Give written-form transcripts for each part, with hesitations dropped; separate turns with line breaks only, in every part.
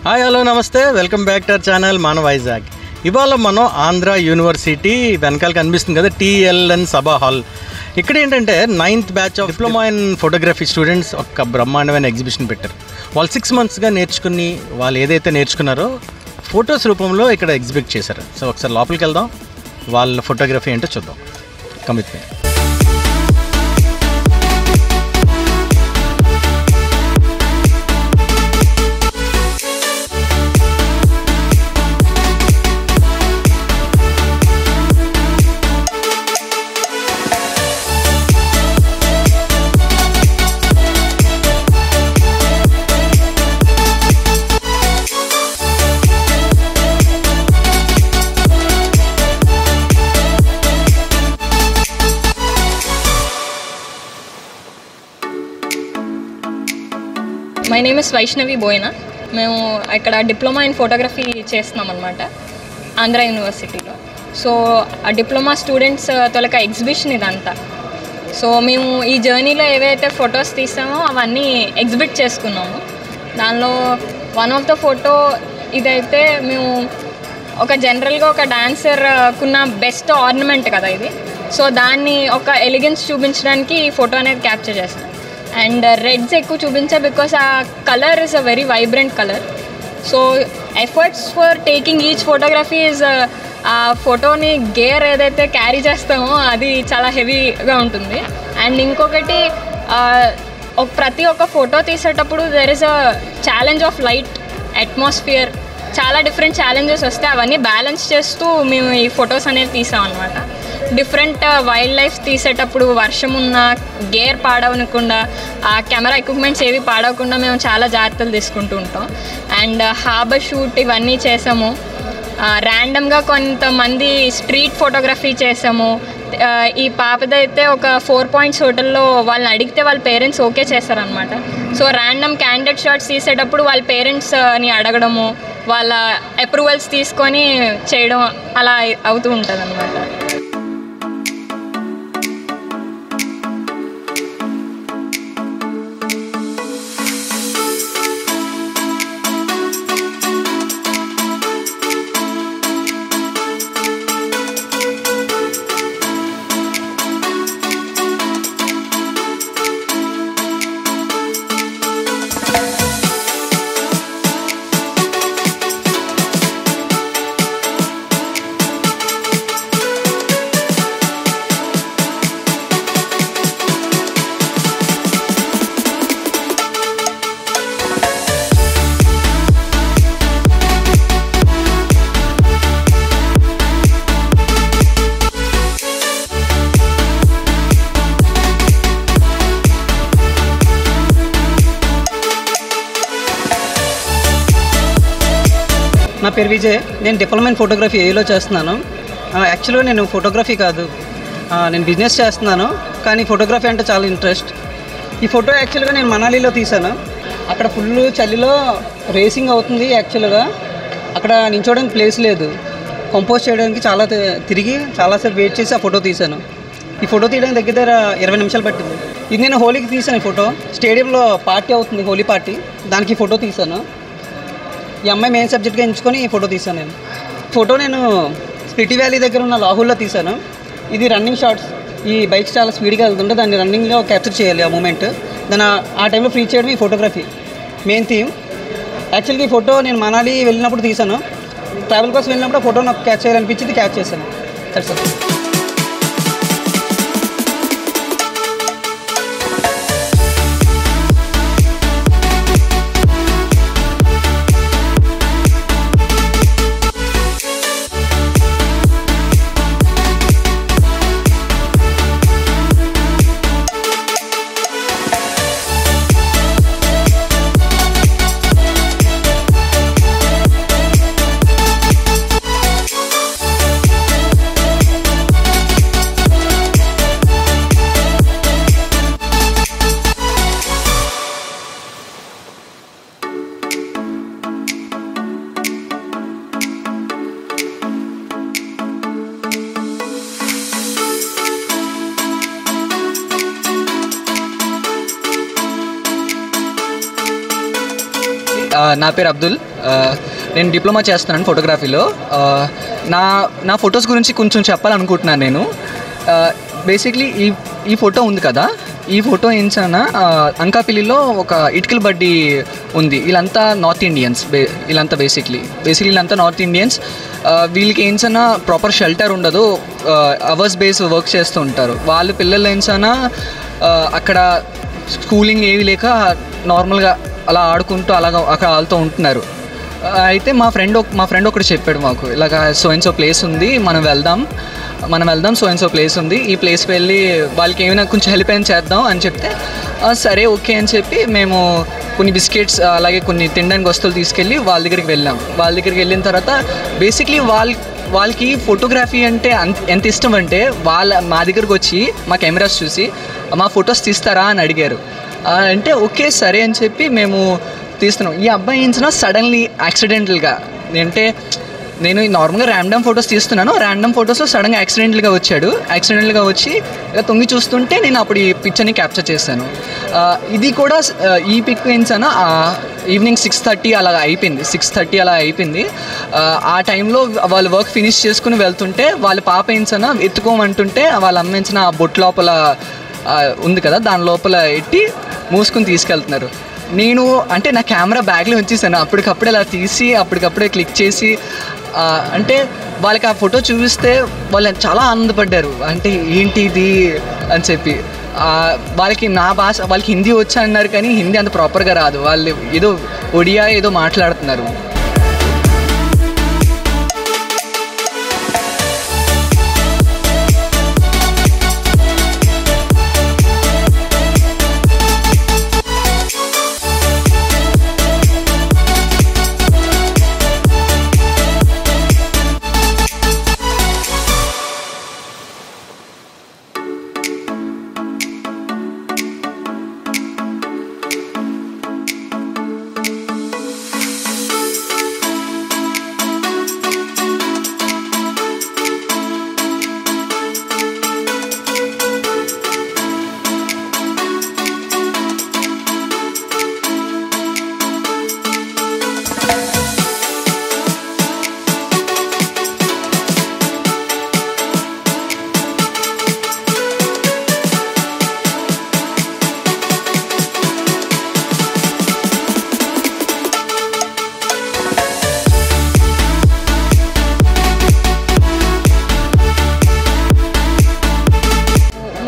Hi hello నమస్తే, welcome back to our channel మన వైజాగ్. ఇవాళ మనం ఆంధ్ర యూనివర్సిటీ వెనకాల కనిపిస్తుంది కదా టీఎల్ఎన్ సభా హాల్. ఇక్కడ ఏంటంటే 9th batch of diploma in photography students ఒక బ్రహ్మాండమైన ఎగ్జిబిషన్ పెట్టారు. వాళ్ళు 6 monthsగా నేర్చుకుని వాళ్ళు ఏదైతే నేర్చుకున్నారో ఫొటోస్ రూపంలో ఇక్కడ ఎగ్జిబిట్ చేశారు. సో ఒకసారి లోపలికి వెళ్దాం, వాళ్ళ ఫోటోగ్రఫీ ఏంటో చూద్దాం. Commitment.
My name is Vaishnavi Boina. మేము ఇక్కడ డిప్లొమా ఇన్ ఫోటోగ్రఫీ చేస్తున్నాం అనమాట ఆంధ్ర యూనివర్సిటీలో. సో ఆ డిప్లొమా స్టూడెంట్స్ తొలక ఎగ్జిబిషన్ ఇదంతా. సో మేము ఈ జర్నీలో ఏవైతే ఫొటోస్ తీసామో అవన్నీ ఎగ్జిబిట్ చేసుకున్నాము. దానిలో వన్ ఆఫ్ ద ఫోటో ఇదైతే మేము ఒక జనరల్గా ఒక డాన్సర్కున్న బెస్ట్ ఆర్నమెంట్ కదా ఇది. సో దాన్ని ఒక ఎలిగెన్స్ చూపించడానికి ఈ ఫోటో అనేది క్యాప్చర్ చేస్తాం. అండ్ రెడ్స్ ఎక్కువ చూపించా బికాస్ ఆ colour is a very vibrant colour. So efforts for taking each photography is ఆ ఫోటోని గేర్ ఏదైతే క్యారీ చేస్తామో అది చాలా హెవీగా ఉంటుంది. అండ్ ఇంకొకటి ప్రతి ఒక్క ఫోటో తీసేటప్పుడు there is a challenge of light, atmosphere, చాలా డిఫరెంట్ ఛాలెంజెస్ వస్తే అవన్నీ బ్యాలెన్స్ చేస్తూ మేము ఈ ఫొటోస్ అనేది తీసాం అనమాట. డిఫరెంట్ వైల్డ్ లైఫ్ తీసేటప్పుడు వర్షం ఉన్న గేర్ పాడవనకుండా, ఆ కెమెరా ఎక్విప్మెంట్స్ ఏవి పాడవకుండా మేము చాలా జాగ్రత్తలు తీసుకుంటూ ఉంటాం. అండ్ హార్బర్ షూట్ ఇవన్నీ చేసాము. ర్యాండమ్గా కొంతమంది స్ట్రీట్ ఫోటోగ్రఫీ చేసాము. ఈ పాపదైతే ఒక 4 points హోటల్లో వాళ్ళని అడిగితే వాళ్ళ పేరెంట్స్ ఓకే చేస్తారనమాట. సో ర్యాండమ్ క్యాండిడేట్ షాట్స్ తీసేటప్పుడు వాళ్ళ పేరెంట్స్ని అడగడము, వాళ్ళ అప్రూవల్స్ తీసుకొని చేయడం అలా అవుతూ ఉంటుంది అనమాట.
నా పేరు విజయ్. నేను డిప్లొమా ఇన్ ఫోటోగ్రఫీ ఏలో చేస్తున్నాను. యాక్చువల్గా నేను ఫోటోగ్రఫీ కాదు, నేను బిజినెస్ చేస్తున్నాను. కానీ ఫోటోగ్రఫీ అంటే చాలా ఇంట్రెస్ట్. ఈ ఫోటో యాక్చువల్గా నేను మనాలిలో తీశాను. అక్కడ ఫుల్ చలిలో రేసింగ్ అవుతుంది. యాక్చువల్గా అక్కడ నించోడానికి ప్లేస్ లేదు. కంపోజ్ చేయడానికి తిరిగి చాలాసేపు వెయిట్ చేసి ఆ ఫోటో తీశాను. ఈ ఫోటో తీయడానికి దగ్గర 20 నిమిషాలు పట్టింది. ఇది నేను హోలీకి తీశాను. ఈ ఫోటో స్టేడియంలో పార్టీ అవుతుంది, హోలీ పార్టీ, దానికి ఈ ఫోటో తీశాను. ఈ అమ్మాయి మెయిన్ సబ్జెక్ట్గా ఎంచుకొని ఈ ఫోటో తీశాను. ఫోటో నేను స్పిటి వ్యాలీ దగ్గర ఉన్న లాహుల్లో తీశాను. ఇది రన్నింగ్ షాట్స్. ఈ బైక్స్ చాలా స్పీడ్గా వెళ్తుంటే దాన్ని రన్నింగ్లో క్యాప్చర్ చేయాలి ఆ మూమెంట్. దాన్ని ఆ టైంలో ఫ్రీ చేయడం ఈ ఫోటోగ్రఫీ మెయిన్ థీమ్. యాక్చువల్గా ఈ ఫోటో నేను మనాలి వెళ్ళినప్పుడు తీశాను. ట్రావెల్ కోసం వెళ్ళినప్పుడు ఆ ఫోటో నాకు క్యాచ్ చేయాలనిపించింది, క్యాచ్ చేశాను. That's all.
నా పేరు అబ్దుల్. నేను డిప్లొమా చేస్తున్నాను ఫోటోగ్రఫీలో. నా నా ఫొటోస్ గురించి కొంచెం చెప్పాలనుకుంటున్నాను నేను. బేసిక్లీ ఈ ఫోటో ఉంది కదా, ఈ ఫోటో ఏంచనా అంకాపిల్లిలో ఒక ఇటుకల బడ్డీ ఉంది. వీళ్ళంతా నార్త్ ఇండియన్స్. వీళ్ళంతా బేసిక్లీ వీళ్ళంతా నార్త్ ఇండియన్స్. వీళ్ళకి ఏంచనా ప్రాపర్ షెల్టర్ ఉండదు, అవర్స్ బేస్ వర్క్ చేస్తూ ఉంటారు. వాళ్ళ పిల్లలు ఏంచనా అక్కడ స్కూలింగ్ ఏవి లేక నార్మల్గా అలా ఆడుకుంటూ అలాగా అక్కడ వాళ్ళతో ఉంటున్నారు. అయితే మా ఫ్రెండ్ ఒకటి చెప్పాడు మాకు, ఇలాగ సో అండ్ సో ప్లేస్ ఉంది, మనం వెళ్దాం సో అండ్ సో ప్లేస్ ఉంది, ఈ ప్లేస్కి వెళ్ళి వాళ్ళకి ఏమైనా కొంచెం హెల్ప్ అయినా చేద్దాం అని చెప్తే సరే ఓకే అని చెప్పి మేము కొన్ని బిస్కెట్స్ అలాగే కొన్ని తినడానికి వస్తువులు తీసుకెళ్ళి వాళ్ళ దగ్గరికి వెళ్ళాం. వాళ్ళ దగ్గరికి వెళ్ళిన తర్వాత బేసిక్లీ వాళ్ళకి ఫోటోగ్రఫీ అంటే ఎంత ఇష్టం అంటే మా దగ్గరకు వచ్చి మా కెమెరాస్ చూసి మా ఫొటోస్ తీస్తారా అని అడిగారు. అంటే ఓకే సరే అని చెప్పి మేము తీస్తున్నాం. ఈ అబ్బాయి ఏంచినా సడన్లీ యాక్సిడెంటల్గా, అంటే నేను నార్మల్గా ర్యాండమ్ ఫొటోస్ తీస్తున్నాను, ర్యాండమ్ ఫొటోస్లో సడన్గా యాక్సిడెంటల్గా వచ్చి ఇలా తొంగి చూస్తుంటే నేను అప్పుడు ఈ పిక్చర్ని క్యాప్చర్ చేశాను. ఇది కూడా ఈ పిక్ ఏంచనా ఈవినింగ్ 6:30 అలా అయిపోయింది. ఆ టైంలో వాళ్ళు వర్క్ ఫినిష్ చేసుకుని వెళ్తుంటే వాళ్ళ పాప ఏంచనా ఎత్తుకోమంటుంటే వాళ్ళ అమ్మ ఏంచనా ఆ బొట్టు లోపల ఉంది కదా, దాని లోపల ఎట్టి మూసుకుని తీసుకెళ్తున్నారు. నేను అంటే నా కెమెరా బ్యాగ్లో ఉంచేసాను, అప్పటికప్పుడే అలా తీసి అప్పటికప్పుడే క్లిక్ చేసి అంటే వాళ్ళకి ఆ ఫోటో చూపిస్తే వాళ్ళు చాలా ఆనందపడ్డారు. అంటే ఏంటి ఇది అని చెప్పి. వాళ్ళకి నా భాష, వాళ్ళకి హిందీ వచ్చా అన్నారు కానీ హిందీ అంత ప్రాపర్గా రాదు, వాళ్ళు ఏదో ఒడియా ఏదో మాట్లాడుతున్నారు.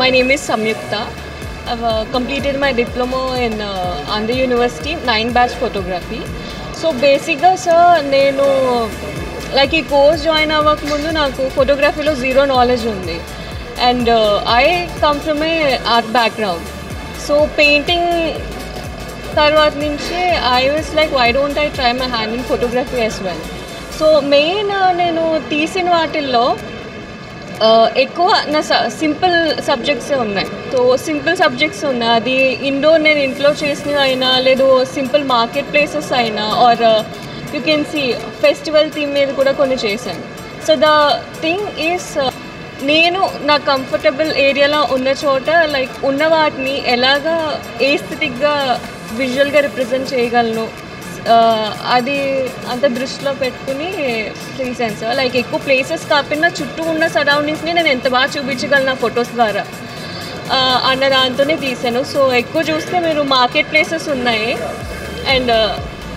My name is Samyukta. I've completed my diploma in Andhra University 9 batch photography. So basically sir nenu like ee course join avvak mundu naku photography lo zero knowledge undi, and I come from a art background. So painting tarvat nunchi I was like, why don't I try my hand in photography as well. So main nenu teesin vaatilla ఎక్కువ నా simple సబ్జెక్ట్సే ఉన్నాయి. So simple subjects ఉన్నాయి, అది indoor నేను ఇంట్లో చేసినవి అయినా లేదు సింపుల్ మార్కెట్ ప్లేసెస్ అయినా or you can see festival theme మీద కూడా కొన్ని చేశాను. సో ద థింగ్ ఈస్ నేను నా కంఫర్టబుల్ ఏరియాలో ఉన్న చోట లైక్ ఉన్న వాటిని ఎలాగా ఏస్థెటిక్గా విజువల్గా రిప్రజెంట్ చేయగలను అది అంత దృష్టిలో పెట్టుకుని తీసాను సార్. లైక్ ఎక్కువ ప్లేసెస్ కాకుండా చుట్టూ ఉన్న సరౌండింగ్స్ని నేను ఎంత బాగా చూపించగలను ఫొటోస్ ద్వారా అన్న దాంతోనే తీసాను. సో ఎక్కువ చూస్తే మీరు మార్కెట్ ప్లేసెస్ ఉన్నాయి, అండ్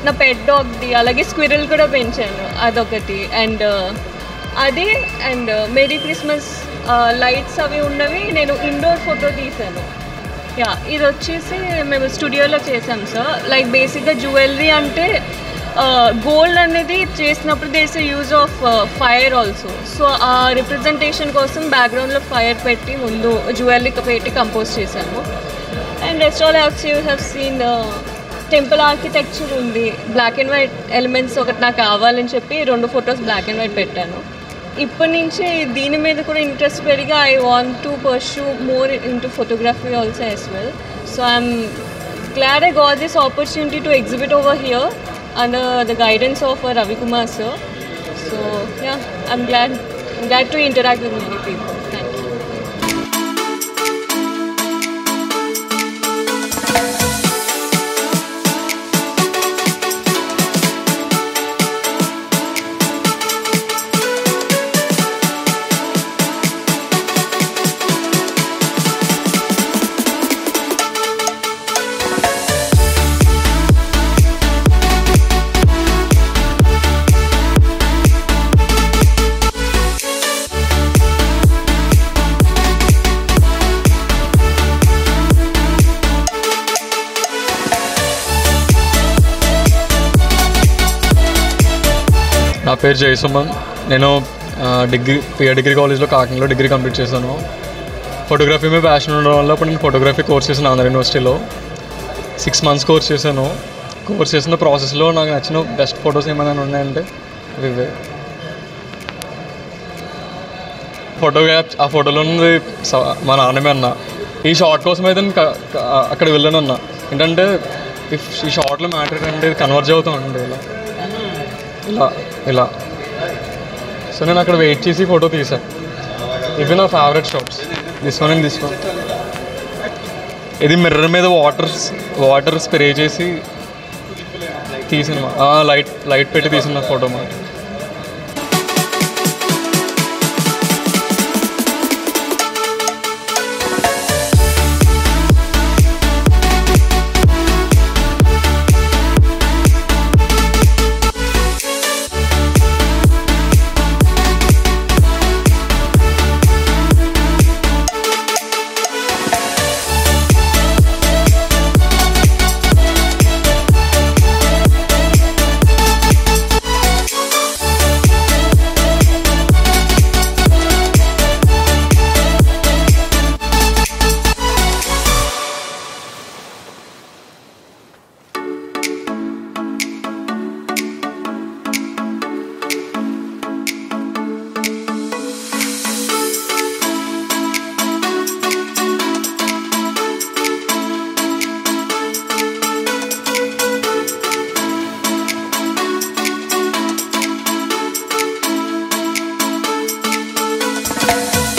నా పెట్ డాగ్ది అలాగే స్క్విరల్ కూడా పెంచాను అదొకటి, అండ్ అది అండ్ మేరీ క్రిస్మస్ లైట్స్ అవి ఉన్నవి నేను ఇండోర్ ఫోటో తీసాను. యా ఇది వచ్చేసి మేము స్టూడియోలో చేసాం సార్. లైక్ బేసిక్గా జ్యువెలరీ అంటే గోల్డ్ అనేది చేసినప్పుడు there's use of fire also. So ఆ రిప్రజెంటేషన్ కోసం బ్యాక్గ్రౌండ్లో ఫైర్ పెట్టి ముందు జ్యువెలరీ పెట్టి కంపోజ్ చేశాము. And rest all have seen temple architecture ఉంది, బ్లాక్ అండ్ వైట్ ఎలిమెంట్స్ ఒకటి నాకు కావాలని చెప్పి 2 ఫొటోస్ బ్లాక్ అండ్ వైట్ పెట్టాను. ఇప్పటి నుంచి దీని మీద కూడా ఇంట్రెస్ట్ పెరిగి I want to pursue more into photography also as well. So I'm glad I got this opportunity to exhibit over here under the guidance of Ravi Kumar sir. So yeah, I'm glad to interact with many people. Thank you.
నా పేరు జయసుమన్. నేను degree కాలేజ్లో కాకినాడలో degree complete చేశాను. Photography మీద passion ఉండడం వల్ల ఇప్పుడు నేను ఫోటోగ్రఫీ కోర్స్ చేశాను ఆంధ్ర యూనివర్సిటీలో. 6 months కోర్స్ చేశాను. కోర్స్ చేసిన ప్రాసెస్లో నాకు నచ్చిన బెస్ట్ ఫొటోస్ ఏమైనా ఉన్నాయంటే ఇవే. ఫోటోగ్రాఫ్ ఆ ఫోటోలో ఉంది మా నాన్నమే అన్న. ఈ షార్ట్ కోసం అయితే నేను అక్కడ వెళ్ళాను అన్న. ఏంటంటే ఈ షార్ట్లో మ్యాటర్ అంటే కన్వర్జ్ అవుతూ ఉండే ఇలా ఇలా ఇలా. సో నేను అక్కడ వెయిట్ చేసి ఫోటో తీసాను. ఇవి నా ఫేవరెట్ షాట్స్. తీసుకోండి తీసుకోండి. ఇది మిర్రర్ మీద వాటర్ స్ప్రే చేసి తీసిన లైట్ పెట్టి తీసిన ఫోటో మాట.